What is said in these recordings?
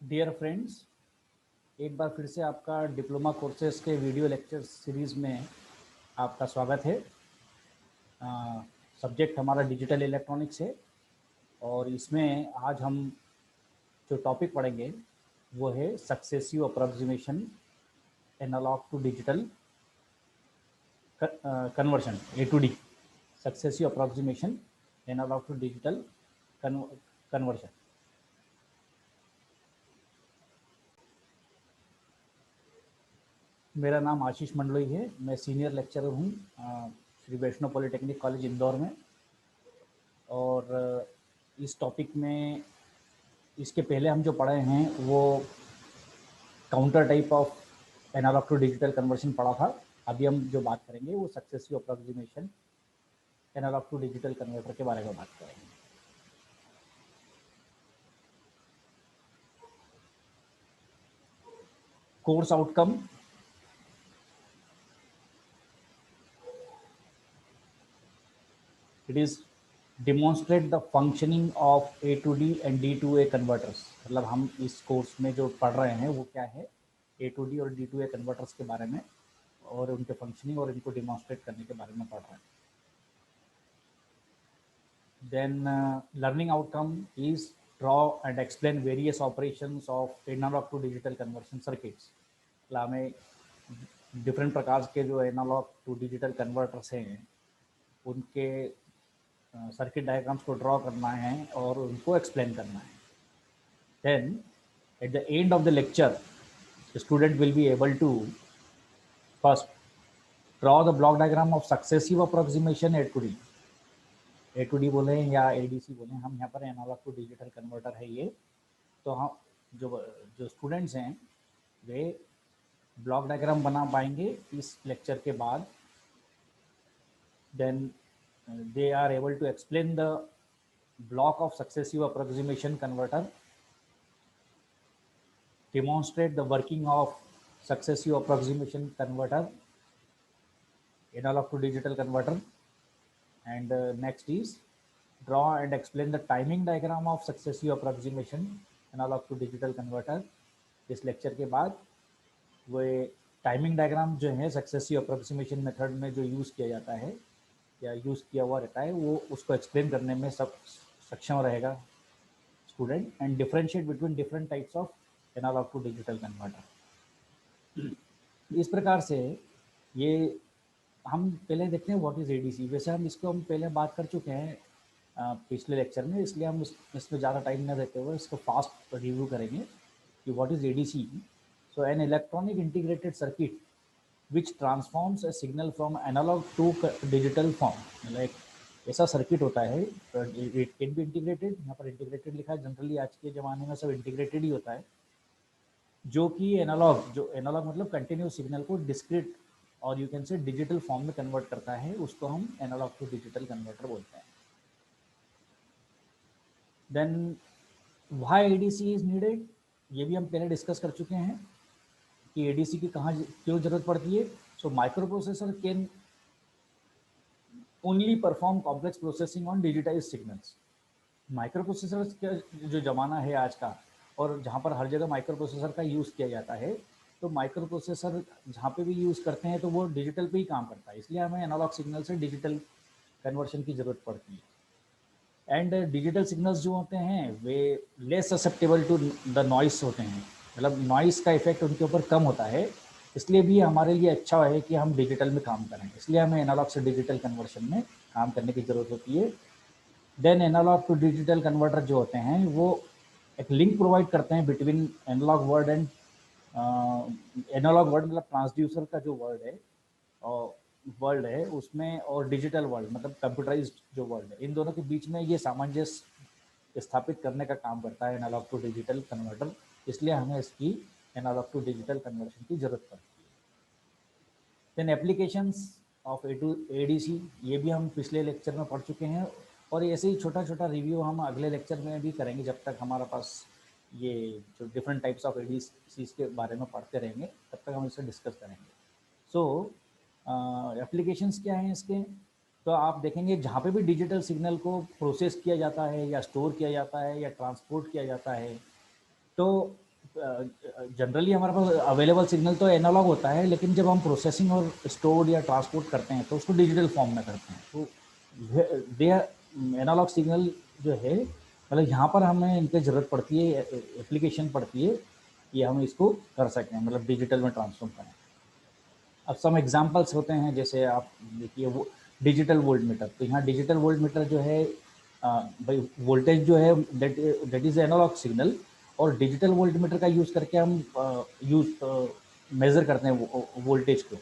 Dear friends, एक बार फिर से आपका डिप्लोमा कोर्सेज के वीडियो लेक्चर सीरीज़ में आपका स्वागत है। सब्जेक्ट हमारा डिजिटल इलेक्ट्रॉनिक्स है और इसमें आज हम जो टॉपिक पढ़ेंगे वो है successive approximation analog to digital conversion A to D. Successive approximation analog to digital conversion. मेरा नाम आशीष मंडलोई है। मैं सीनियर लेक्चरर हूँ श्री वैष्णव पॉलिटेक्निक कॉलेज इंदौर में। और इस टॉपिक में इसके पहले हम जो पढ़े हैं वो counter type of analog to digital conversion पढ़ा था। अभी हम जो बात करेंगे वो successive approximation analog to digital converter के बारे में बात करेंगे। Course outcome it is demonstrate the functioning of A to D and D to A converters. मतलब हम इस कोर्स में जो पढ़ रहे हैं वो क्या है, ए टू डी और डी टू ए कन्वर्टर्स के बारे में और उनके फंक्शनिंग और इनको डिमॉन्स्ट्रेट करने के बारे में पढ़ रहे हैं। Then learning outcome is draw and explain various operations of analog to digital conversion circuits. मतलब हमें डिफरेंट प्रकार के जो एनालॉग टू डिजिटल कन्वर्टर्स हैं उनके सर्किट डायग्राम्स को ड्रॉ करना है और उनको एक्सप्लेन करना है। Then at the end of the lecture student will be able to first draw the block diagram of successive approximation A to D बोले या ए डी सी बोले, हम यहाँ पर एनालॉग टू डिजिटल कन्वर्टर है ये। तो हम जो स्टूडेंट्स हैं वे ब्लॉक डायग्राम बना पाएंगे इस लेक्चर के बाद। Then they are able to explain the block of successive approximation converter, demonstrate the working of successive approximation converter, analog to digital converter, and next is draw and explain the timing diagram of successive approximation analog to digital converter। इस lecture के बाद वो timing diagram जो है successive approximation method में जो use किया जाता है या यूज़ किया हुआ रहता है वो उसको एक्सप्लेन करने में सब सक्षम रहेगा student, and differentiate between different types of analog to digital converter. इस प्रकार से ये हम पहले देखते हैं व्हाट इज़ एडीसी। वैसे हम पहले बात कर चुके हैं पिछले लेक्चर में, इसलिए हम इसमें ज़्यादा टाइम न देते हुए इसको फास्ट रिव्यू करेंगे कि what is ADC. So an electronic integrated circuit which transforms a signal from analog to digital form। मतलब एक ऐसा सर्किट होता है, इट कैन बी इंटीग्रेटेड। यहाँ पर इंटीग्रेटेड लिखा है, जनरली आज के ज़माने में सब इंटीग्रेटेड ही होता है, जो कि एनालॉग मतलब कंटिन्यूस सिग्नल को डिस्क्रीट और you can say digital form में कन्वर्ट करता है, उसको हम एनालॉग टू डिजिटल कन्वर्टर बोलते हैं। Then why ADC is needed, ये भी हम पहले डिस्कस कर चुके हैं कि एडीसी की कहाँ क्यों जरूरत पड़ती है। So micro processor can only perform complex processing on digitise signals. Micro processor का जो ज़माना है आज का, और जहाँ पर हर जगह माइक्रो प्रोसेसर का यूज़ किया जाता है, तो माइक्रो प्रोसेसर जहाँ पे भी यूज़ करते हैं तो वो डिजिटल पे ही काम करता है, इसलिए हमें एनालॉग सिग्नल से डिजिटल कन्वर्शन की ज़रूरत पड़ती है। एंड डिजिटल सिग्नल्स जो होते हैं वे less susceptible to the noise होते हैं, मतलब नॉइस का इफेक्ट उनके ऊपर कम होता है, इसलिए भी हमारे लिए अच्छा है कि हम डिजिटल में काम करें, इसलिए हमें एनालॉग से डिजिटल कन्वर्शन में काम करने की ज़रूरत होती है। Then analog to digital converter जो होते हैं वो एक लिंक प्रोवाइड करते हैं between analog word and analog word मतलब ट्रांसड्यूसर का जो वर्ल्ड है उसमें, और डिजिटल वर्ल्ड मतलब कंप्यूटराइज्ड जो वर्ल्ड है, इन दोनों के बीच में ये सामंजस्य स्थापित करने का काम करता है एनालॉग टू डिजिटल कन्वर्टर, इसलिए हमें इसकी एनालॉग टू डिजिटल कन्वर्शन की ज़रूरत पड़ती है। देन एप्लीकेशंस ऑफ एडीसी, ये भी हम पिछले लेक्चर में पढ़ चुके हैं, और ऐसे ही छोटा छोटा रिव्यू हम अगले लेक्चर में भी करेंगे जब तक हमारे पास ये जो डिफरेंट टाइप्स ऑफ एडीसी के बारे में पढ़ते रहेंगे तब तक हम इसे डिस्कस करेंगे। सो एप्लीकेशंस क्या हैं इसके, तो आप देखेंगे जहाँ पे भी डिजिटल सिग्नल को प्रोसेस किया जाता है या स्टोर किया जाता है या ट्रांसपोर्ट किया जाता है, तो जनरली हमारे पास अवेलेबल सिग्नल तो एनालॉग होता है, लेकिन जब हम प्रोसेसिंग और स्टोर या ट्रांसपोर्ट करते हैं तो उसको डिजिटल फॉर्म में करते हैं। तो दे एनालॉग सिग्नल जो है, मतलब यहाँ पर हमें इनकी ज़रूरत पड़ती है, एप्लीकेशन पड़ती है कि हम इसको कर सकें, मतलब डिजिटल में ट्रांसफॉर्म करें। अब सम एग्जांपल्स होते हैं, जैसे आप देखिए वो डिजिटल वोल्ट मीटर। तो यहाँ डिजिटल वोल्ट मीटर जो है, भाई वोल्टेज जो है दैट इज़ एनालॉग सिग्नल, और डिजिटल वोल्ट मीटर का यूज़ करके हम मेज़र करते हैं वोल्टेज को।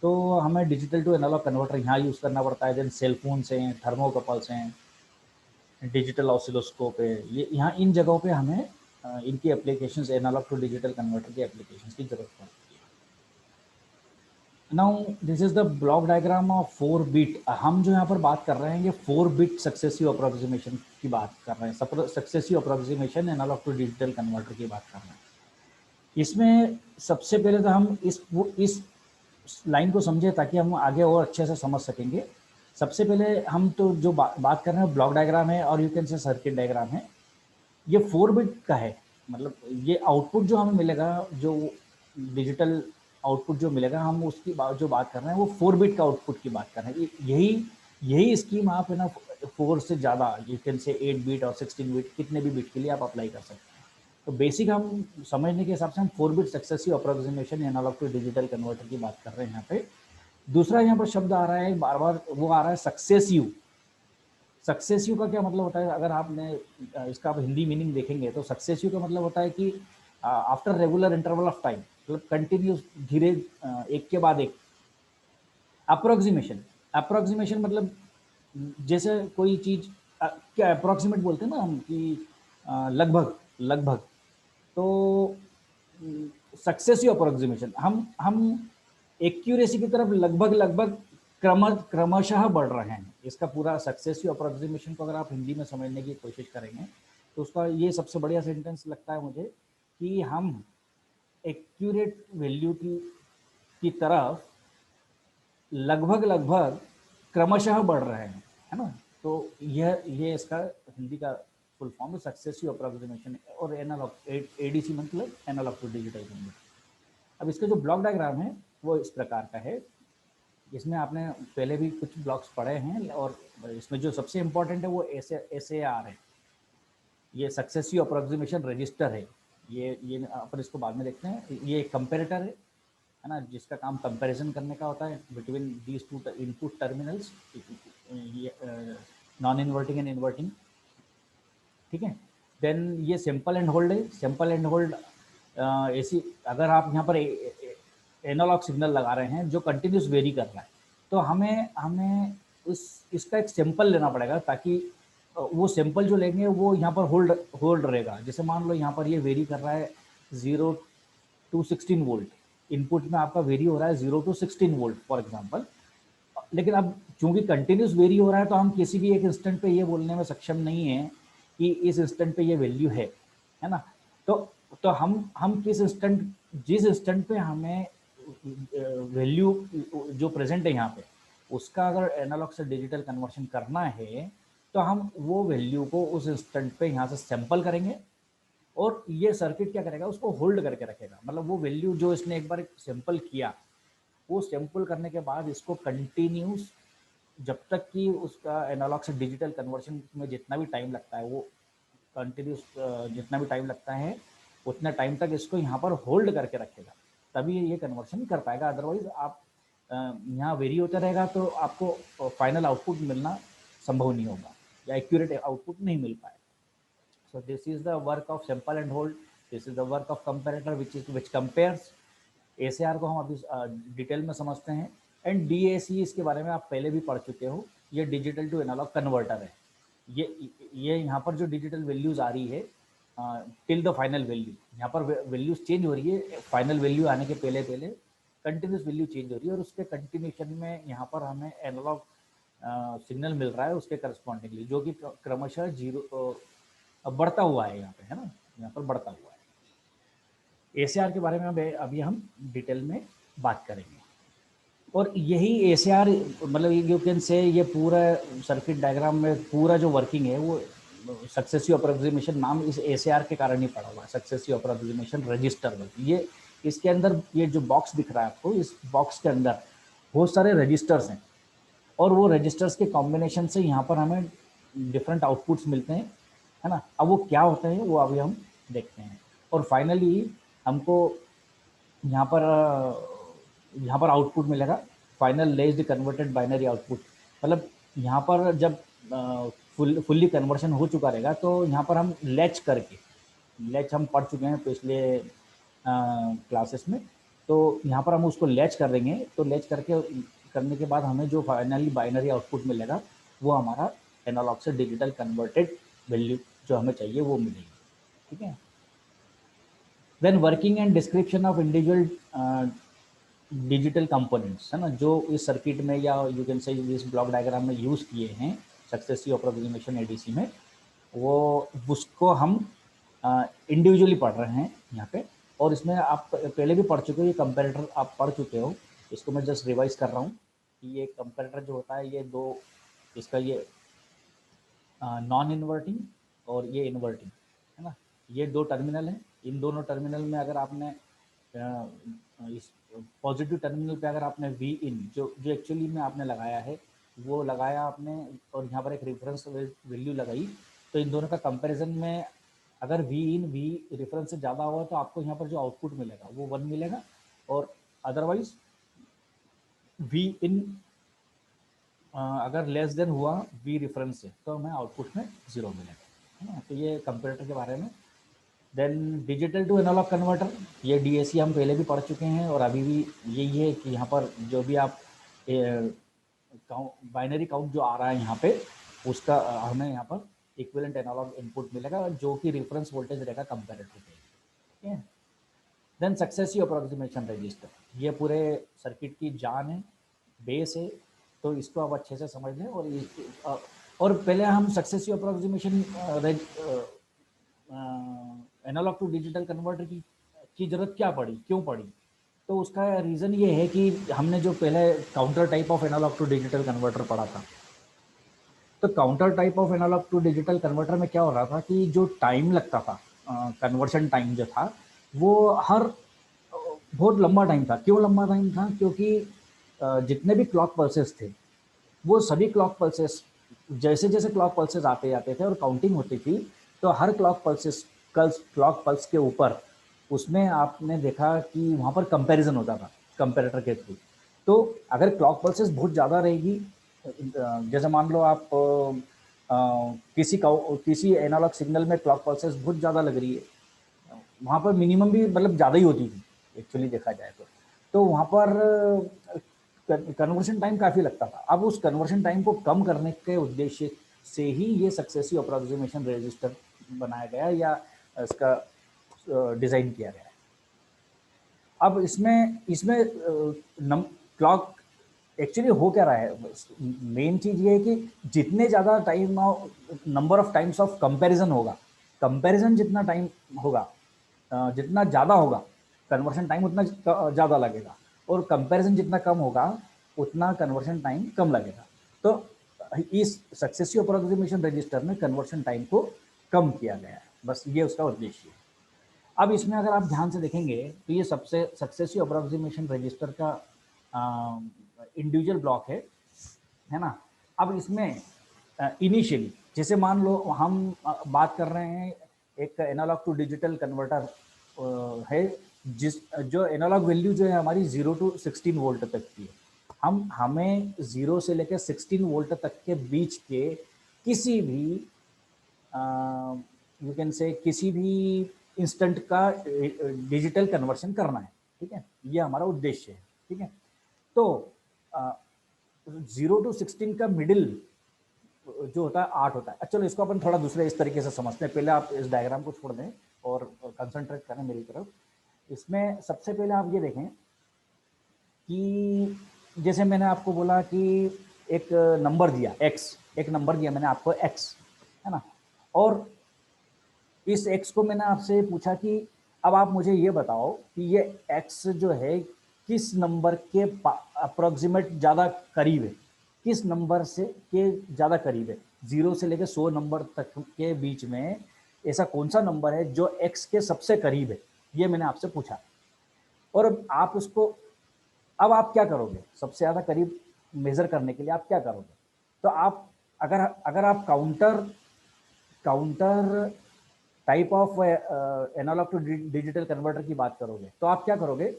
तो हमें डिजिटल टू एनालॉग कन्वर्टर यहाँ यूज़ करना पड़ता है। जैसे सेल फोन्स हैं, थर्मोकपल्स हैं, डिजिटल ऑसिलोस्कोप है, ये यहाँ इन जगहों पे हमें इनकी applications, analog to digital converter की एप्लीकेशंस की जरूरत पड़ती है। Now this is the block diagram of 4 bit. हम जो यहाँ पर बात कर रहे हैं ये 4 बिट सक्सेसिव अप्रोक्सीमेशन की बात कर रहे हैं, successive approximation analog to digital converter की बात कर रहे हैं। इसमें सबसे पहले तो हम इस लाइन को समझे ताकि हम आगे और अच्छे से समझ सकेंगे। सबसे पहले हम तो जो बात कर रहे हैं ब्लॉक डायग्राम है, और you can say circuit diagram है। ये 4 बिट का है, मतलब ये आउटपुट जो हमें मिलेगा, जो डिजिटल आउटपुट जो मिलेगा, हम उसकी जो बात कर रहे हैं वो 4 बिट का आउटपुट की बात कर रहे हैं। यही स्कीम आप है ना 4 से ज़्यादा, यू कैन से 8 बिट और 16 बिट, कितने भी बिट के लिए आप अप्लाई कर सकते हैं। तो बेसिक हम समझने के हिसाब से हम 4 bit successive approximation analog to digital converter की बात कर रहे हैं यहाँ पे। दूसरा यहाँ पर शब्द आ रहा है बार बार, वो आ रहा है सक्सेसिव। सक्सेसिव का क्या मतलब होता है? अगर आपने इसका आप हिंदी मीनिंग देखेंगे तो सक्सेसिव का मतलब होता है कि after regular interval of time, मतलब कंटिन्यूस, धीरे, एक के बाद एक। अप्रोक्सीमेशन मतलब जैसे कोई चीज, क्या अप्रोक्सीमेट बोलते हैं ना हम कि लगभग लगभग। तो सक्सेसिव अप्रोक्सीमेशन हम एक्यूरेसी की तरफ लगभग लगभग क्रमशः बढ़ रहे हैं। इसका पूरा सक्सेसिव अप्रोक्सीमेशन को अगर आप हिंदी में समझने की कोशिश करेंगे तो उसका ये सबसे बढ़िया सेंटेंस लगता है मुझे कि हम एक्यूरेट वैल्यू की तरफ लगभग लगभग क्रमशः बढ़ रहे हैं, है ना। तो ये इसका हिंदी का फुल फॉर्म है, सक्सेसिव अप्रोक्सीमेशन। और एनालॉग एडीसी मतलब एनालॉग टू डिजिटल कन्वर्टर। अब इसका जो ब्लॉक डायग्राम है वो इस प्रकार का है। इसमें आपने पहले भी कुछ ब्लॉक्स पढ़े हैं, और इसमें जो सबसे इम्पोर्टेंट है वो SAR है। ये सक्सेसिव अप्रोक्सीमेशन रजिस्टर है। ये अपन इसको बाद में देखते हैं। ये एक कंपेरेटर है ना, जिसका काम कंपैरिजन करने का होता है between these two input terminals, non inverting and inverting, ठीक है। देन ये सैंपल एंड होल्ड है। सैंपल एंड होल्ड ऐसी, अगर आप यहाँ पर एनालॉग सिग्नल लगा रहे हैं जो कंटिन्यूस वेरी कर रहा है, तो हमें इसका एक सैंपल लेना पड़ेगा, ताकि वो सैंपल जो लेंगे वो यहाँ पर होल्ड रहेगा। जैसे मान लो यहाँ पर ये वेरी कर रहा है 0 to 16 वोल्ट, इनपुट में आपका वेरी हो रहा है 0 to 16 वोल्ट फॉर एग्जांपल। लेकिन अब चूंकि कंटिन्यूस वेरी हो रहा है तो हम किसी भी एक इंस्टेंट पे ये बोलने में सक्षम नहीं है कि इस इंस्टेंट पे ये वैल्यू है ना। तो हम किस इंस्टेंट, जिस इंस्टेंट पे हमें वैल्यू जो प्रेजेंट है यहाँ पे, उसका अगर एनालॉग से डिजिटल कन्वर्शन करना है तो हम वो वैल्यू को उस इंस्टेंट पे यहाँ से सैंपल करेंगे, और ये सर्किट क्या करेगा, उसको होल्ड करके रखेगा। मतलब वो वैल्यू जो इसने एक बार सैंपल किया, वो सैंपल करने के बाद इसको कंटिन्यूस, जब तक कि उसका एनालॉग से डिजिटल कन्वर्शन में जितना भी टाइम लगता है, वो कंटिन्यूस जितना भी टाइम लगता है उतना टाइम तक इसको यहाँ पर होल्ड करके रखेगा, तभी ये कन्वर्शन कर पाएगा। अदरवाइज आप यहाँ वेरी होता रहेगा तो आपको फाइनल आउटपुट मिलना संभव नहीं होगा, या एक्यूरेट आउटपुट नहीं मिल पाएगा। So this is the work of sample and hold. This is the work of comparator which compares. ACR को हम अभी डिटेल में समझते हैं। एंड DAC इसके बारे में आप पहले भी पढ़ चुके हो। ये डिजिटल टू एनालॉग कन्वर्टर है। ये यहाँ पर जो डिजिटल वैल्यूज आ रही है टिल द फाइनल वैल्यू, यहाँ पर वैल्यूज चेंज हो रही है। फाइनल वैल्यू आने के पहले कंटिन्यूस वैल्यू चेंज हो रही है, और उसके कंटिन्यूशन में यहाँ पर हमें एनालॉग सिग्नल मिल रहा है उसके करस्पॉन्डिंगली, जो कि क्रमशः जीरो अब बढ़ता हुआ है यहाँ पे, है ना, यहाँ पर बढ़ता हुआ है। ACR के बारे में अभी हम डिटेल में बात करेंगे। और यही ACR मतलब यू कैन से ये पूरा सर्किट डायग्राम में पूरा जो वर्किंग है वो सक्सेसिव अप्रोक्सीमेशन नाम इस ACR के कारण ही पड़ा हुआ है, सक्सेसिव अप्रोक्सीमेशन रजिस्टर। ये इसके अंदर ये जो बॉक्स दिख रहा है आपको, इस बॉक्स के अंदर बहुत सारे रजिस्टर्स हैं और वो रजिस्टर्स के कॉम्बिनेशन से यहाँ पर हमें डिफरेंट आउटपुट्स मिलते हैं, है ना। अब वो क्या होते हैं वो अभी हम देखते हैं। और फाइनली हमको यहाँ पर आउटपुट मिलेगा फाइनल लेस्ड कन्वर्टेड बाइनरी आउटपुट। मतलब यहाँ पर जब फुल्ली कन्वर्शन हो चुका रहेगा तो यहाँ पर हम लैच करके, लैच हम पढ़ चुके हैं पिछले क्लासेस में, तो यहाँ पर हम उसको लैच कर देंगे। तो लैच करने के बाद हमें जो फाइनली बाइनरी आउटपुट मिलेगा वो हमारा एनालॉग से डिजिटल कन्वर्टेड वैल्यू जो हमें चाहिए वो मिलेगी, ठीक है। Then working and description of individual digital components, है ना, जो इस सर्किट में या यू कैन से इस ब्लॉक डायग्राम में यूज़ किए हैं सक्सेसिव अप्रोक्सीमेशन ADC में, वो उसको हम इंडिविजुअली पढ़ रहे हैं यहाँ पे। और इसमें आप पहले भी पढ़ चुके हो, ये कंपैरेटर आप पढ़ चुके हो, इसको मैं जस्ट रिवाइज कर रहा हूँ कि ये कंपैरेटर जो होता है ये दो, इसका ये नॉन इन्वर्टिंग और ये इन्वर्टिंग, है ना, ये दो टर्मिनल हैं। इन दोनों टर्मिनल में अगर आपने इस पॉजिटिव टर्मिनल पे अगर आपने Vin जो एक्चुअली में आपने लगाया है वो लगाया आपने, और यहाँ पर एक रेफरेंस वैल्यू लगाई, तो इन दोनों का कंपैरिजन में अगर Vin V रेफरेंस से ज़्यादा हुआ तो आपको यहाँ पर जो आउटपुट मिलेगा वो 1 मिलेगा, और अदरवाइज Vin अगर लेस देन हुआ V रेफरेंस से तो हमें आउटपुट में 0 मिलेगा, है ना। तो ये कंपैरेटर के बारे में। Then digital to analog converter, ये DAC हम पहले भी पढ़ चुके हैं और अभी भी यही है कि यहाँ पर जो भी आप बाइनरी काउंट जो आ रहा है यहाँ पे उसका हमें यहाँ पर इक्विवेलेंट एनालॉग इनपुट मिलेगा जो कि रेफरेंस वोल्टेज रहेगा कंपैरेटर पे, ठीक है। देन सक्सेसिव अप्रोक्सीमेशन रजिस्टर, ये पूरे सर्किट की जान है, बेस है, तो इसको आप अच्छे से समझ लें। और पहले हम successive approximation analog to digital converter की ज़रूरत क्या पड़ी, क्यों पड़ी, तो उसका रीज़न ये है कि हमने जो पहले counter type of analog to digital converter पढ़ा था, तो counter type of analog to digital converter में क्या हो रहा था कि जो टाइम लगता था, कन्वर्शन टाइम जो था वो बहुत लंबा टाइम था। क्यों लंबा टाइम था? क्योंकि जितने भी क्लॉक पल्सेस थे वो सभी क्लॉक पल्सेस जैसे जैसे क्लॉक पल्सेस आते जाते थे और काउंटिंग होती थी, तो हर क्लॉक पल्स के ऊपर उसमें आपने देखा कि वहाँ पर कंपैरिजन होता था कंपैरेटर के थ्रू। तो अगर क्लॉक पल्सेस बहुत ज़्यादा रहेगी, जैसे मान लो आप किसी एनालॉग सिग्नल में क्लॉक पल्सेस बहुत ज़्यादा लग रही है, वहाँ पर मिनिमम भी मतलब ज़्यादा ही होती थी एक्चुअली देखा जाए तो वहाँ पर कन्वर्शन टाइम काफ़ी लगता था। अब उस कन्वर्शन टाइम को कम करने के उद्देश्य से ही ये सक्सेसिव अप्रोक्सीमेशन रजिस्टर बनाया गया या इसका डिज़ाइन किया गया है। अब इसमें क्लॉक एक्चुअली हो क्या रहा है, मेन चीज़ ये है कि जितने ज़्यादा number of times of comparison होगा, कंपैरिजन जितना टाइम होगा जितना ज़्यादा होगा कन्वर्शन टाइम उतना ज़्यादा लगेगा, और कंपैरिजन जितना कम होगा उतना कन्वर्शन टाइम कम लगेगा। तो इस सक्सेसिव अप्रोक्सीमेशन रजिस्टर में कन्वर्शन टाइम को कम किया गया है, बस ये उसका उद्देश्य है। अब इसमें अगर आप ध्यान से देखेंगे तो ये सबसे सक्सेसिव अप्रोक्सीमेशन रजिस्टर का इंडिविजुअल ब्लॉक है ना। अब इसमें इनिशियली जैसे मान लो हम बात कर रहे हैं एक एनालॉग टू डिजिटल कन्वर्टर है जो एनालॉग वैल्यू जो है हमारी 0 to 16 वोल्ट तक की है। हमें 0 से लेकर 16 वोल्ट तक के बीच के किसी भी यू कैन से किसी भी इंस्टेंट का डिजिटल कन्वर्शन करना है, ठीक है, ये हमारा उद्देश्य है, ठीक है। तो 0 to 16 का मिडिल जो होता है 8 होता है। चलो इसको अपन थोड़ा दूसरे इस तरीके से समझते हैं, पहले आप इस डायग्राम को छोड़ दें और कंसंट्रेट करें मेरी तरफ। इसमें सबसे पहले आप ये देखें कि जैसे मैंने आपको बोला कि एक नंबर दिया x, एक नंबर दिया मैंने आपको x, है ना, और इस x को मैंने आपसे पूछा कि अब आप मुझे ये बताओ कि ये x जो है किस नंबर के अप्रोक्सीमेट ज़्यादा करीब है, किस नंबर से के ज़्यादा करीब है, 0 से लेकर 100 नंबर तक के बीच में ऐसा कौन सा नंबर है जो x के सबसे करीब है, ये मैंने आपसे पूछा। और आप उसको, अब आप क्या करोगे, सबसे ज़्यादा करीब मेज़र करने के लिए आप क्या करोगे? तो आप अगर अगर आप counter counter type of analog to digital converter की बात करोगे तो आप क्या करोगे,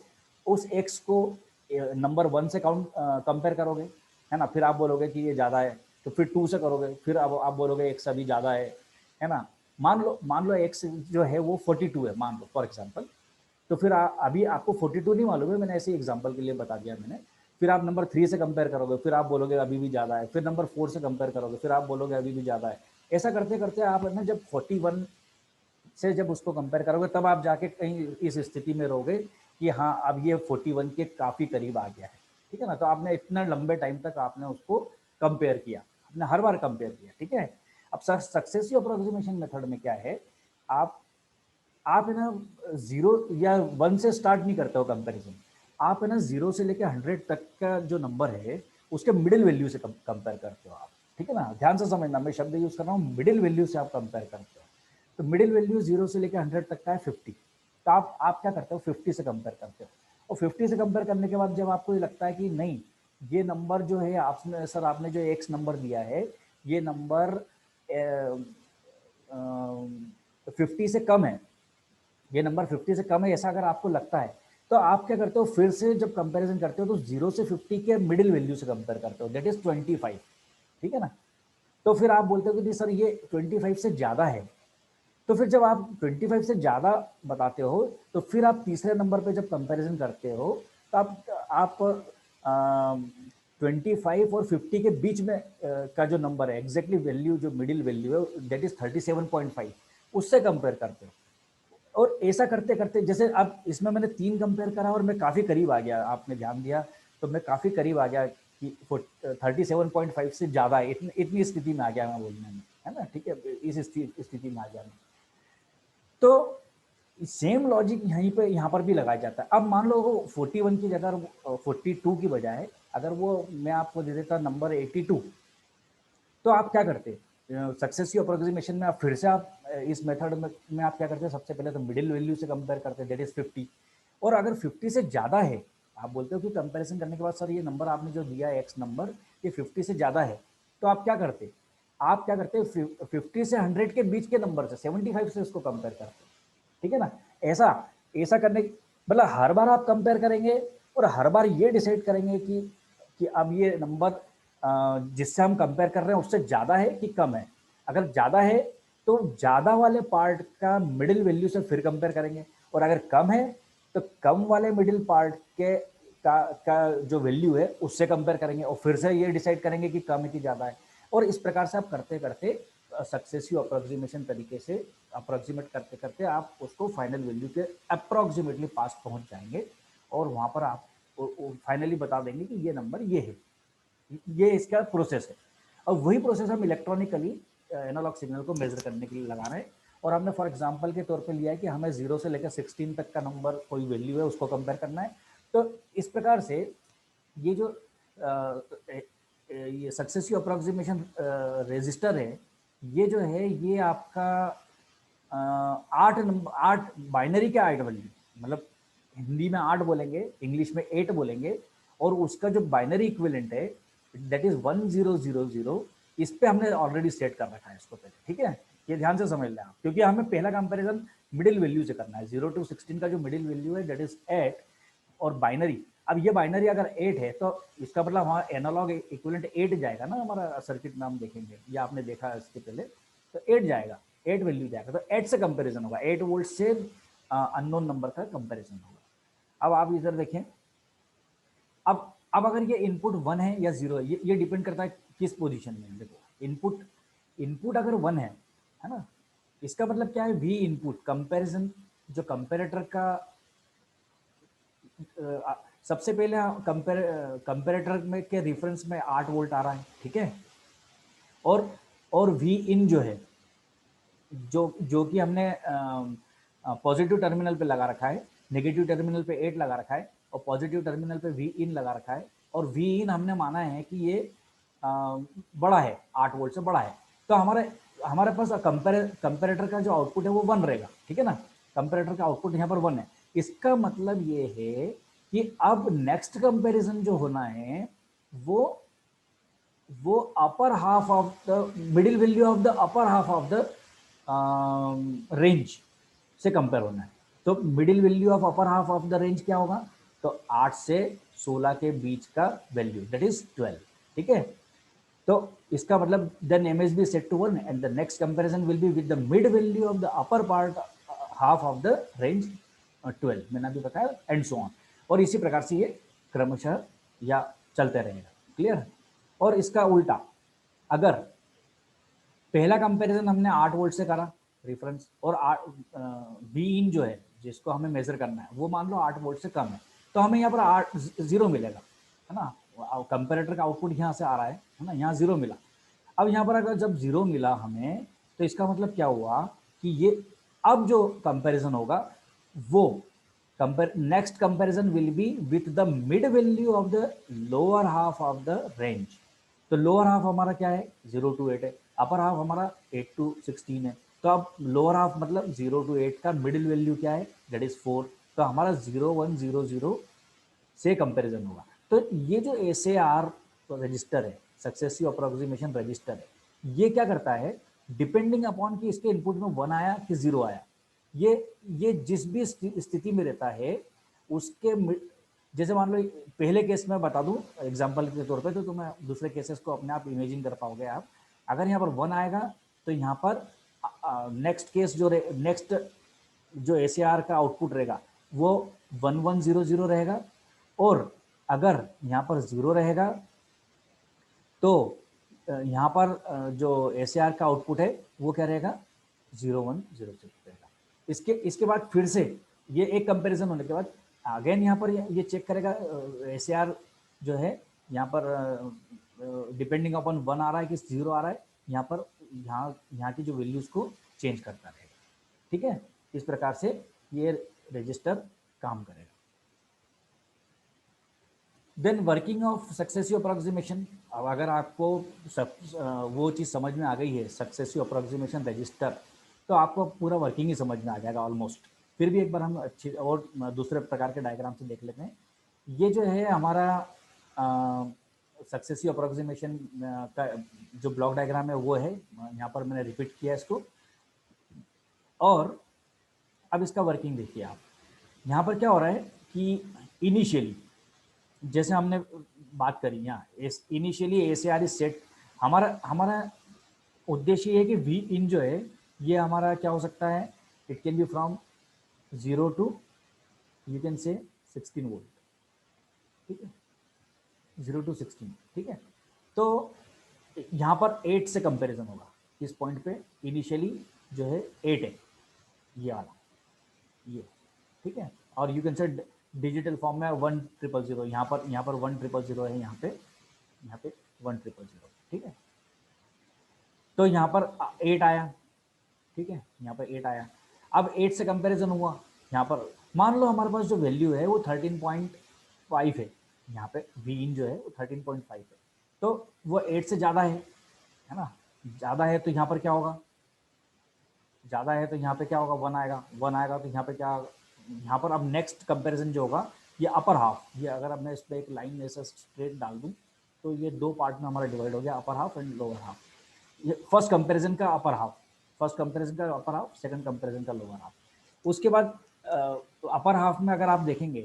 उस x को नंबर 1 से कंपेयर करोगे, है ना, फिर आप बोलोगे कि ये ज़्यादा है, तो फिर 2 से करोगे, फिर अब आप बोलोगे x अभी ज़्यादा है ना। मान लो x जो है वो 42 है, मान लो फॉर एग्जांपल। तो फिर अभी आपको 42 नहीं मालूम है, मैंने ऐसे एग्जांपल के लिए बता दिया मैंने। फिर आप नंबर 3 से कंपेयर करोगे, फिर आप बोलोगे अभी भी ज़्यादा है, फिर नंबर 4 से कंपेयर करोगे, फिर आप बोलोगे अभी भी ज़्यादा है। ऐसा करते करते आप ना जब 41 से जब उसको कंपेयर करोगे तब आप जाके कहीं इस स्थिति में रहोगे कि हाँ अब ये 41 के काफ़ी करीब आ गया है, ठीक है ना। तो आपने इतना लंबे टाइम तक आपने उसको कंपेयर किया, आपने हर बार कंपेयर किया, ठीक है। अब सक्सेसिव अप्रोक्सीमेशन मेथड में क्या है, आप है ना 0 या 1 से स्टार्ट नहीं करते हो कंपैरिजन, आप है ना 0 से लेकर 100 तक का जो नंबर है उसके मिडिल वैल्यू से कंपेयर करते हो आप, ठीक है ना। ध्यान से समझना, मैं शब्द यूज कर रहा हूँ, मिडिल वैल्यू से आप कंपेयर करते हो। तो मिडिल वैल्यू 0 से लेकर 100 तक का है 50, तो आप क्या करते हो 50 से कंपेयर करते हो। और 50 से कंपेयर करने के बाद जब आपको ये लगता है कि नहीं ये नंबर जो है आपने सर आपने जो एक्स नंबर दिया है ये नंबर 50 से कम है, ये नंबर 50 से कम है, ऐसा अगर आपको लगता है तो आप क्या करते हो, फिर से जब कंपैरिजन करते हो तो 0 से 50 के मिडिल वैल्यू से कंपेयर करते हो, दैट इज 25, ठीक है ना। तो फिर आप बोलते हो कि नहीं सर ये 25 से ज़्यादा है। तो फिर जब आप 25 से ज़्यादा बताते हो तो फिर आप तीसरे नंबर पे जब कंपैरिजन करते हो तो आप 25 और 50 के बीच में का जो नंबर है एग्जैक्टली वैल्यू जो मिडिल वैल्यू है दैट इज 37.5, उससे कंपेयर करते हो। और ऐसा करते करते जैसे अब इसमें मैंने 3 कंपेयर करा और मैं काफ़ी करीब आ गया, आपने ध्यान दिया तो मैं काफ़ी करीब आ गया कि 37.5 से ज़्यादा है, इतनी स्थिति में आ गया मैं बोलने में, है ना, ठीक है, इस स्थिति में आ गया मैं। तो सेम लॉजिक यहाँ पर भी लगाया जाता है। अब मान लो वो 41 की जगह 42 की बजाय अगर वो मैं आपको दे देता नंबर 82, तो आप क्या करते, सक्सेसिव अप्रोक्सीमेशन में आप फिर से आप इस मेथड में आप क्या करते हैं, सबसे पहले तो मिडिल वैल्यू से कंपेयर करते हैं दैट इज 50, और अगर 50 से ज़्यादा है, आप बोलते हो कि कंपैरिजन करने के बाद सर ये नंबर आपने जो दिया है एक्स नंबर ये 50 से ज़्यादा है, तो आप क्या करते, 50 से 100 के बीच के नंबर से 75 से उसको कंपेयर करते, ठीक है ना। ऐसा ऐसा करने मतलब हर बार आप कंपेयर करेंगे और हर बार ये डिसाइड करेंगे कि अब ये नंबर जिससे हम कंपेयर कर रहे हैं उससे ज़्यादा है कि कम है। अगर ज़्यादा है तो ज़्यादा वाले पार्ट का मिडिल वैल्यू से फिर कंपेयर करेंगे, और अगर कम है तो कम वाले मिडिल पार्ट का जो वैल्यू है उससे कंपेयर करेंगे और फिर से ये डिसाइड करेंगे कि कम है कि ज़्यादा है। और इस प्रकार से आप करते करते सक्सेसिव अप्रोक्सीमेशन तरीके से अप्रोक्सीमेट करते करते आप उसको फाइनल वैल्यू के अप्रोक्सीमेटली पास पहुंच जाएंगे, और वहां पर आप फाइनली बता देंगे कि ये नंबर ये है, ये इसका प्रोसेस है। और वही प्रोसेस हम इलेक्ट्रॉनिकली एनालॉग सिग्नल को मेजर करने के लिए लगा रहे हैं। और हमने फॉर एग्जांपल के तौर पे लिया है कि हमें 0 से लेकर 16 तक का नंबर कोई वैल्यू है उसको कंपेयर करना है। तो इस प्रकार से ये जो ये सक्सेसिव अप्रोक्सीमेशन रजिस्टर है, ये जो है ये आपका 8 बाइनरी के 8 वैल्यू, मतलब हिंदी में 8 बोलेंगे, इंग्लिश में 8 बोलेंगे, और उसका जो बाइनरी इक्विवेलेंट है दैट इज 1000, इस पे हमने ऑलरेडी सेट कर रखा है इसको पहले, ठीक है। ये ध्यान से समझ लें आप, क्योंकि हमें पहला कंपैरिजन मिडिल वैल्यू से करना है, 0 to 16 का जो मिडिल वैल्यू है दैट इज 8, और बाइनरी, अब ये बाइनरी अगर 8 है तो इसका मतलब हमारा एनालॉग इक्विवेलेंट 8 जाएगा ना, हमारा सर्किट में हम देखेंगे या आपने देखा इसके पहले, तो 8 जाएगा, 8 वैल्यू जाएगा, तो 8 से कंपैरिजन होगा, 8 वोल्ट से अननोन नंबर का कंपैरिजन होगा। अब आप इधर देखें, अब अगर ये इनपुट 1 है या 0 है, ये डिपेंड करता है किस पोजीशन में। देखो इनपुट इनपुट अगर 1 है ना, इसका मतलब क्या है, वी इनपुट कंपैरिजन जो कंपैरेटर का सबसे पहले कंपैरेटर में के रेफरेंस में 8 वोल्ट आ रहा है, ठीक है। और वी इन जो है जो कि हमने पॉजिटिव टर्मिनल पे लगा रखा है, नेगेटिव टर्मिनल पे 8 लगा रखा है और पॉजिटिव टर्मिनल पे वी इन लगा रखा है, और वी इन हमने माना है कि ये बड़ा है, 8 वोल्ट से बड़ा है, तो हमारे पास कंपेरेटर का जो आउटपुट है वो 1 रहेगा, ठीक है ना। कंपेरेटर का आउटपुट यहाँ पर 1 है। इसका मतलब ये है कि अब नेक्स्ट कंपैरिजन जो होना है वो upper half of the middle value of the upper half of the range से कंपेयर होना है। तो middle value of upper half of the range क्या होगा, तो 8 से 16 के बीच का वैल्यू, दैट इज 12, ठीक है। तो इसका मतलब then MSB set to 1 and the next comparison will be with the mid value of the upper part half of the range 12, मैंने अभी बताया, एंड सो ऑन। और इसी प्रकार से ये क्रमशः या चलते रहेगा, क्लियर। और इसका उल्टा, अगर पहला कंपैरिजन हमने 8 वोल्ट से करा रेफरेंस, और बी इन जो है जिसको हमें मेजर करना है वो मान लो 8 वोल्ट से कम है, तो हमें यहाँ पर 0 मिलेगा, है ना। कंपैरेटर का आउटपुट यहाँ से आ रहा है ना, यहाँ 0 मिला। अब यहाँ पर अगर जब 0 मिला हमें, तो इसका मतलब क्या हुआ कि ये अब जो कंपैरिजन होगा वो next comparison will B with the mid value of the lower half of the range. तो लोअर हाफ हमारा क्या है, 0 to 8 है, अपर हाफ हमारा 8 to 16 है। तो अब लोअर हाफ मतलब 0 to 8 का मिडिल वैल्यू क्या है, दैट इज 4। तो हमारा 0100 से कंपैरिजन होगा। तो ये जो SAR रजिस्टर है, सक्सेसिव अप्रोक्सीमेशन रजिस्टर है, ये क्या करता है, डिपेंडिंग अपॉन कि इसके इनपुट में 1 आया कि 0 आया, ये जिस भी स्थिति में रहता है उसके, जैसे मान लो पहले केस में बता दूं एग्जांपल के तौर पे, तो मैं दूसरे केसेस को अपने आप इमेजिन कर पाओगे आप। अगर यहाँ पर 1 आएगा तो यहाँ पर नेक्स्ट केस नेक्स्ट जो SAR का आउटपुट रहेगा वो 1100 रहेगा, और अगर यहाँ पर 0 रहेगा तो यहाँ पर जो SAR का आउटपुट है वो क्या रहेगा, 0106 रहेगा। इसके बाद फिर से ये एक कंपैरिजन होने के बाद अगेन यहाँ पर ये चेक करेगा SAR जो है यहाँ पर डिपेंडिंग अपॉन 1 आ रहा है कि 0 आ रहा है, यहाँ पर यहाँ की जो वैल्यूज को चेंज करता रहेगा, ठीक है। इस प्रकार से ये रजिस्टर काम करेगा। Then working of successive approximation. अब अगर आपको वो चीज़ समझ में आ गई है, सक्सेसिव अप्रोक्सीमेशन रजिस्टर, तो आपको पूरा वर्किंग ही समझ में आ जाएगा ऑलमोस्ट। फिर भी एक बार हम अच्छी और दूसरे प्रकार के डायग्राम से देख लेते हैं। ये जो है हमारा सक्सेसिव अप्रोक्सीमेशन का जो ब्लॉक डायग्राम है वो है, यहाँ पर मैंने रिपीट किया इसको। और अब इसका वर्किंग देखिए आप, यहाँ पर क्या हो रहा है कि इनिशियली जैसे हमने बात करी यहाँ, इनिशियली SAR इज सेट, हमारा उद्देश्य ये है कि V इन जो है ये हमारा क्या हो सकता है, it can be from 0 to you can say 16 volt, ठीक है, 0 to 16, ठीक है। तो यहाँ पर 8 से कंपैरिजन होगा, इस पॉइंट पे इनिशियली जो है 8 है, ये वाला, ये, ठीक है। और you can say digital form में 1000, यहाँ पर 1000 है, यहाँ पे 1000, ठीक है। तो यहाँ पर 8 आया, ठीक है, यहाँ पर 8 आया। अब 8 से कंपैरिजन हुआ, यहाँ पर मान लो हमारे पास जो वैल्यू है वो 13.5 है, यहाँ पे V इन जो है वो 13.5 है, तो वो 8 से ज़्यादा है ना, ज़्यादा है तो यहाँ पर क्या होगा, ज़्यादा है तो यहाँ पे क्या होगा, 1 आएगा, 1 आएगा तो यहाँ पे क्या, यहाँ पर अब नेक्स्ट कंपैरिजन जो होगा ये अपर हाफ, ये अगर अब मैं इस पर एक लाइन ऐसा स्ट्रेट डाल दूँ तो ये 2 पार्ट में हमारा डिवाइड हो गया, upper half and lower half. ये फर्स्ट कंपैरिजन का अपर हाफ, फर्स्ट कंपैरिजन का अपर हाफ, सेकंड कंपैरिजन का लोअर हाफ। उसके बाद अपर हाफ में अगर आप देखेंगे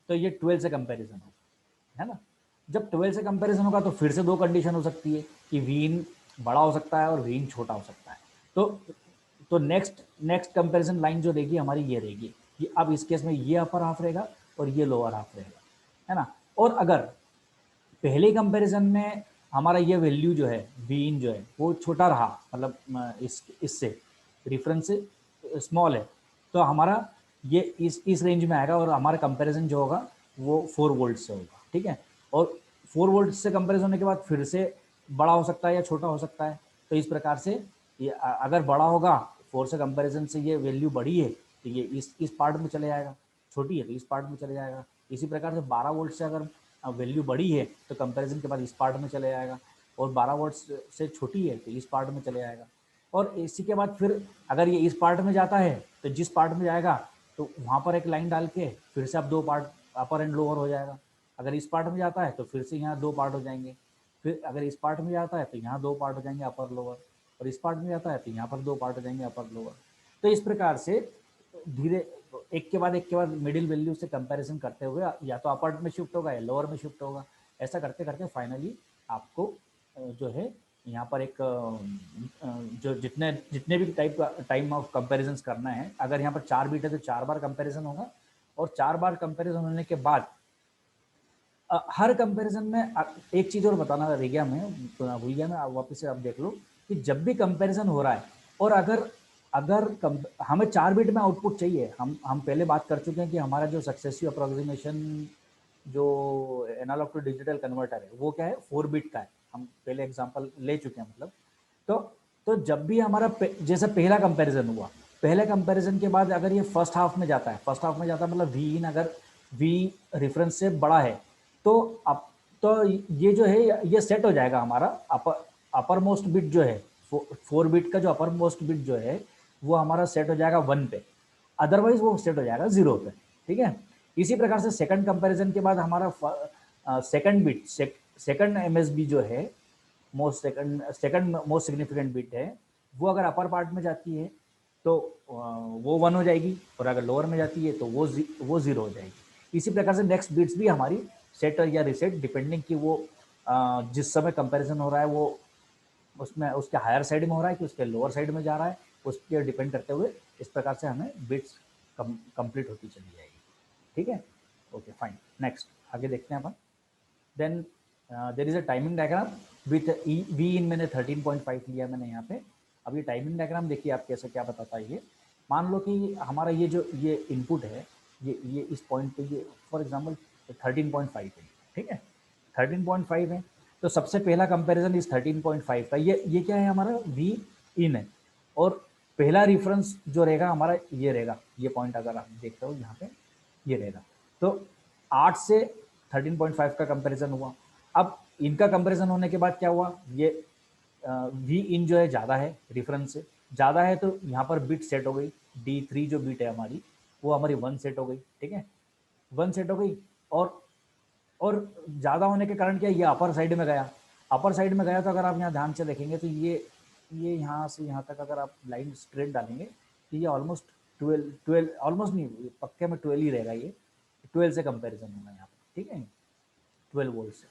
तो ये 12 से कंपैरिजन होगा, है ना। जब 12 से कंपैरिजन होगा तो फिर से 2 कंडीशन हो सकती है कि वीन बड़ा हो सकता है और वीन छोटा हो सकता है। तो नेक्स्ट कंपैरिजन लाइन जो रहेगी हमारी ये रहेगी कि अब इस केस में ये अपर हाफ रहेगा और ये लोअर हाफ रहेगा, है ना। और अगर पहले कंपैरिजन में हमारा ये वैल्यू जो है वी इन जो है वो छोटा रहा, मतलब इससे रेफरेंस से स्मॉल है, तो हमारा ये इस रेंज में आएगा और हमारा कंपैरिजन जो होगा वो 4 वोल्ट से होगा, ठीक है। और 4 वोल्ट से कंपैरिजन होने के बाद फिर से बड़ा हो सकता है या छोटा हो सकता है। तो इस प्रकार से ये अगर बड़ा होगा 4 से कंपैरिजन से ये वैल्यू बड़ी है तो ये इस पार्ट में चले जाएगा, छोटी है तो इस पार्ट में चले जाएगा। इसी प्रकार से 12 वोल्ट से अगर वैल्यू बड़ी है तो कंपैरिजन के बाद इस पार्ट में चले जाएगा। और 12 वोल्ट से छोटी है तो इस पार्ट में चले जाएगा। और इसी के बाद फिर अगर ये इस पार्ट में जाता है तो जिस पार्ट में जाएगा तो वहाँ पर एक लाइन डाल के फिर से अब 2 पार्ट अपर एंड लोअर हो जाएगा। अगर इस पार्ट में जाता है तो फिर से यहाँ 2 पार्ट हो जाएंगे। फिर अगर इस पार्ट में जाता है तो यहाँ 2 पार्ट हो जाएंगे अपर लोअर, और इस पार्ट में जाता है तो यहाँ पर 2 पार्ट हो जाएंगे अपर लोअर। तो इस प्रकार से धीरे एक के बाद मिडिल वैल्यू से कंपैरिजन करते हुए या तो अपर में शिफ्ट होगा या लोअर में शिफ्ट होगा। ऐसा करते करते फाइनली आपको जो है यहाँ पर एक जो जितने जितने भी टाइम ऑफ कंपैरिजन करना है, अगर यहाँ पर 4 बीट है तो 4 बार कंपैरिजन होगा, और 4 बार कंपैरिजन होने के बाद हर कंपैरिजन में एक चीज़ और बताना रह गया, मैं भूल गया, मैं वापस से आप देख लो कि जब भी कंपैरिजन हो रहा है और अगर अगर हमें 4 बिट में आउटपुट चाहिए, हम पहले बात कर चुके हैं कि हमारा जो सक्सेसिव अप्रोक्सीमेशन जो एनालॉग टू डिजिटल कन्वर्टर है वो क्या है 4 बिट का है, हम पहले एग्जांपल ले चुके हैं। मतलब तो जब भी हमारा जैसे पहला कंपैरिजन हुआ, पहले कंपैरिजन के बाद अगर ये फर्स्ट हाफ में जाता है, फर्स्ट हाफ में जाता है मतलब वी इन अगर वी रेफरेंस से बड़ा है तो अब तो ये जो है ये सेट हो जाएगा हमारा अपर मोस्ट बिट जो है 4 बिट का जो अपर मोस्ट बिट जो है वो हमारा सेट हो जाएगा 1 पे, अदरवाइज वो सेट हो जाएगा 0 पे। ठीक है, इसी प्रकार से सेकंड कंपैरिजन के बाद हमारा सेकंड बिट सेकंड एमएसबी जो है सेकंड मोस्ट सिग्निफिकेंट बिट है, वो अगर अपर पार्ट में जाती है तो वो 1 हो जाएगी, और अगर लोअर में जाती है तो वो 0 हो जाएगी। इसी प्रकार से नेक्स्ट बिट्स भी हमारी सेट या रिसेट डिपेंडिंग कि वो जिस समय कंपैरिजन हो रहा है वो उसमें उसके हायर साइड में हो रहा है कि उसके लोअर साइड में जा रहा है, उस पर डिपेंड करते हुए इस प्रकार से हमें बिट्स कंप्लीट होती चली जाएगी। ठीक है, ओके फाइन। नेक्स्ट आगे देखते हैं अपन। Then there is a timing diagram with V in मैंने 13.5 लिया मैंने यहाँ पे। अब ये टाइमिंग डायग्राम देखिए आप कैसे क्या बताता है। ये मान लो कि हमारा ये जो ये इनपुट है ये इस पॉइंट पे ये फॉर एग्जांपल 13.5 है। ठीक है, 13.5 है तो सबसे पहला कंपैरिजन इस 13.5 का ये क्या है हमारा वी इन है, और पहला रेफरेंस जो रहेगा हमारा ये रहेगा, ये पॉइंट अगर आप देखते हो यहाँ पे ये रहेगा। तो 8 से 13.5 का कंपैरिजन हुआ। अब इनका कंपैरिजन होने के बाद क्या हुआ, ये वी इन जो है ज़्यादा है, रेफरेंस से ज़्यादा है तो यहाँ पर बिट सेट हो गई, D3 जो बिट है हमारी वो हमारी 1 सेट हो गई। ठीक है, 1 सेट हो गई, और ज़्यादा होने के कारण क्या ये अपर साइड में गया, अपर साइड में गया तो अगर आप यहाँ ध्यान से देखेंगे तो ये यहाँ से यहाँ तक अगर आप लाइन स्ट्रेट डालेंगे तो ये ऑलमोस्ट 12 ऑलमोस्ट नहीं पक्के में 12 ही रहेगा, ये 12 से कंपैरिजन होगा यहाँ पर। ठीक है, 12 वोल्ट से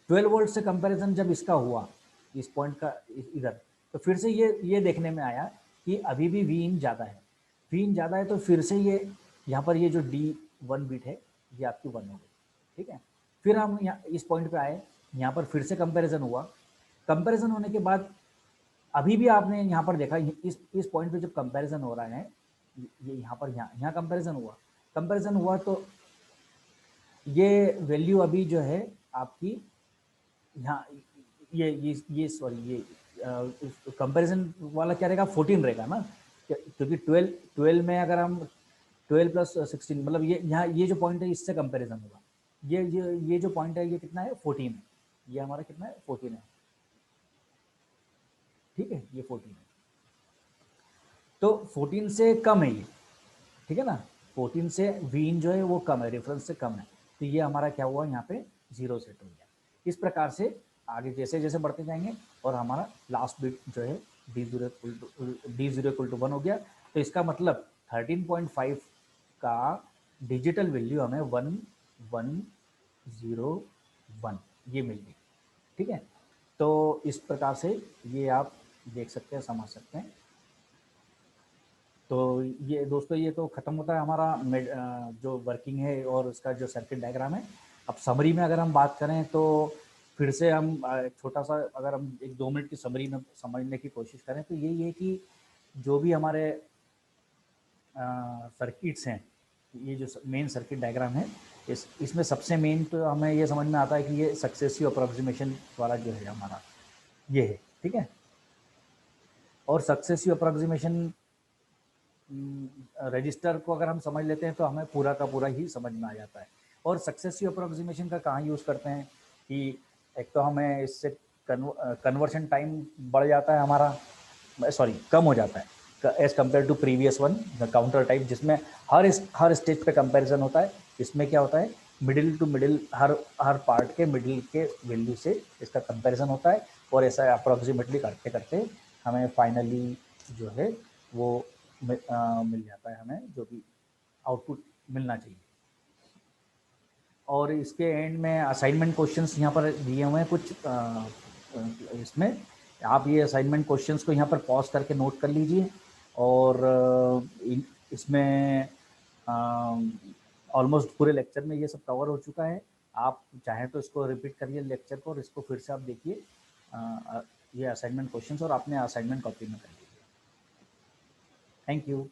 12 वोल्ट से कंपैरिजन जब इसका हुआ इस पॉइंट का इधर, तो फिर से ये देखने में आया कि अभी भी वी इन ज़्यादा है, वी इन ज़्यादा है तो फिर से ये यहाँ पर ये जो D1 बिट है ये आपकी 1 हो गई। ठीक है, फिर हम यहाँ इस पॉइंट पे आए, यहाँ पर फिर से कंपैरिजन हुआ, कंपैरिजन होने के बाद अभी भी आपने यहाँ पर देखा इस पॉइंट पे जब कंपैरिजन हो रहा है ये यहाँ पर यहाँ कंपैरिजन हुआ तो ये वैल्यू अभी जो है आपकी यहाँ ये सॉरी ये कंपैरिजन वाला क्या रहेगा 14 रहेगा ना, क्योंकि 12 में अगर हम 12 प्लस 16 मतलब ये यहाँ ये जो पॉइंट है इससे कंपैरिजन होगा, ये जो पॉइंट है ये कितना है 14 है, ये हमारा कितना है 14 है। ठीक है, ये 14 है तो 14 से कम है ये। ठीक है ना, 14 से वीन जो है वो कम है, रेफरेंस से कम है, तो ये हमारा क्या हुआ यहाँ पे 0 सेट हो गया। इस प्रकार से आगे जैसे जैसे बढ़ते जाएंगे और हमारा लास्ट बिट जो है D0 इक्वल टू 1 हो गया, तो इसका मतलब 13.5 का डिजिटल वैल्यू हमें 1101 ये मिल गई। ठीक है, तो इस प्रकार से ये आप देख सकते हैं, समझ सकते हैं। तो ये दोस्तों ये तो ख़त्म होता है हमारा जो वर्किंग है और उसका जो सर्किट डायग्राम है। अब समरी में अगर हम बात करें तो फिर से हम छोटा सा अगर हम 1-2 मिनट की समरी में समझने की कोशिश करें तो यही है कि जो भी हमारे सर्किट्स हैं, ये जो मेन सर्किट डायग्राम है इसमें सबसे मेन तो हमें ये समझ में आता है कि ये सक्सेसिव अप्रोक्सीमेशन वाला जो है हमारा ये है। ठीक है, और सक्सेसिव अप्रोक्सीमेशन रजिस्टर को अगर हम समझ लेते हैं तो हमें पूरा का पूरा ही समझ में आ जाता है। और सक्सेसिव अप्रोक्सीमेशन का कहाँ यूज़ करते हैं कि एक तो हमें इससे कन्वर्शन टाइम बढ़ जाता है हमारा, सॉरी कम हो जाता है as compare to previous one counter type, जिसमें हर स्टेज पे कंपैरिजन होता है। इसमें क्या होता है, मिडिल टू मिडिल, हर पार्ट के मिडिल के वैल्यू से इसका कंपैरिजन होता है, और ऐसा अप्रॉक्सीमेटली करते करते हमें फाइनली जो है वो मिल जाता है, हमें जो भी आउटपुट मिलना चाहिए। और इसके एंड में असाइनमेंट क्वेश्चंस यहाँ पर दिए हुए हैं कुछ, इसमें आप ये असाइनमेंट क्वेश्चंस को यहाँ पर पॉज करके नोट कर लीजिए। और इसमें ऑलमोस्ट पूरे लेक्चर में ये सब कवर हो चुका है। आप चाहें तो इसको रिपीट करिए लेक्चर को, और इसको फिर से आप देखिए ये असाइनमेंट क्वेश्चंस, और आपने असाइनमेंट कॉपी में कर लीजिए। Thank you.